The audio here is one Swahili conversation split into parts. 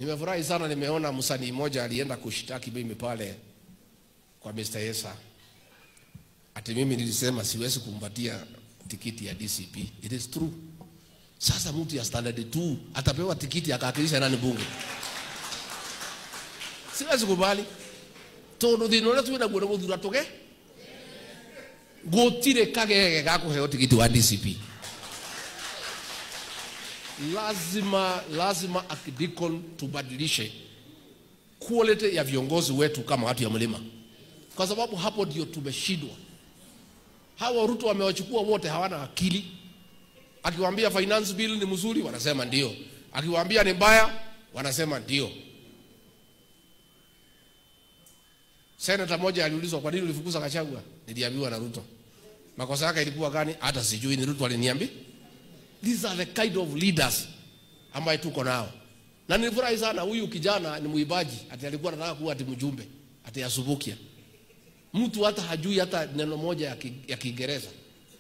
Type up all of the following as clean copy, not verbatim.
Nimefurahi sana nimeona msanii mmoja alienda kushtaki mimi pale kwa Mr. Yesa. Ati mimi nilisema siwezi kumpatia tikiti ya DCP. It is true. Sasa mtu ya standard 2 atapewa tikiti akawakilisha nani bunge? Siwezi kubali. Todo dinora tuwe na gura gudura toke. Gotire kage gakuheo tikiti wa DCP. Lazima akidikon tubadilishe quality ya viongozi wetu kama watu ya mlima, kwa sababu hapo ndio tumeshindwa. Hawa Ruto wamewachukua wote, hawana akili. Akiwaambia finance bill ni mzuri wanasema ndio, akiwaambia ni mbaya wanasema ndio. Senator moja aliulizwa kwa nini ulifukuza Gachagua, niliambiwa na Ruto. Makosa yake ilikuwa gani? Hata sijui, ni Ruto aliniambia. These are the kind of leaders ambaye tuko nao. Na nilifurahi sana huyu kijana ni muibaji, ati alikuwa anataka kuwa ati mjumbe, ati asubukia. Mtu hata hajui hata neno moja ya Kiingereza,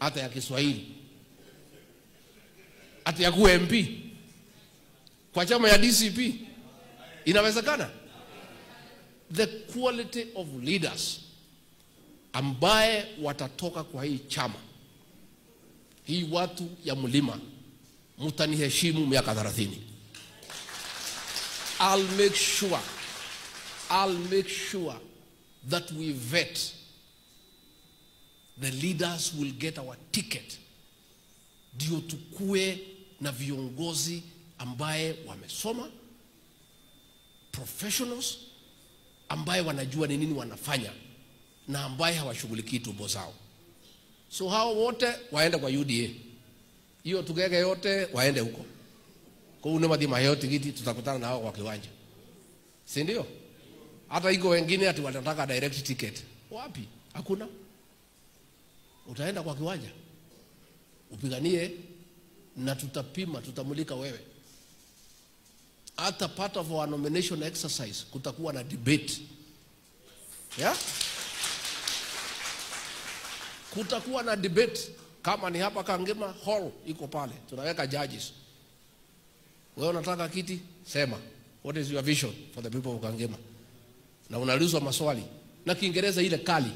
hata ya Kiswahili. Ati ya kuwa MP kwa chama ya DCP. Inawezekana? The quality of leaders ambaye watatoka kwa hii chama, hii watu ya mlima, mutaniheshimu miaka 30. I'll make sure that we vet the leaders will get our ticket, ndio tukue na viongozi ambaye wamesoma, professionals ambaye wanajua ni nini wanafanya na ambaye hawashughulikii tumbo zao. So hao wote waende kwa UDA. Hiyo tugege yote waende huko. Kwa une madima yote tikiti tutakutana na hao kwa kiwanja. Si ndio? Hata iko wengine ati wanataka direct ticket. Wapi? Hakuna. Utaenda kwa kiwanja. Upiganie na tutapima, tutamulika wewe. Hata part of our nomination exercise kutakuwa na debate. Yeah? Kutakuwa na debate. Kama ni hapa Kangema hall iko pale, tunaweka judges. Wewe unataka kiti? Sema. What is your vision for the people of Kangema? Na unaulizwa maswali na Kiingereza ile kali.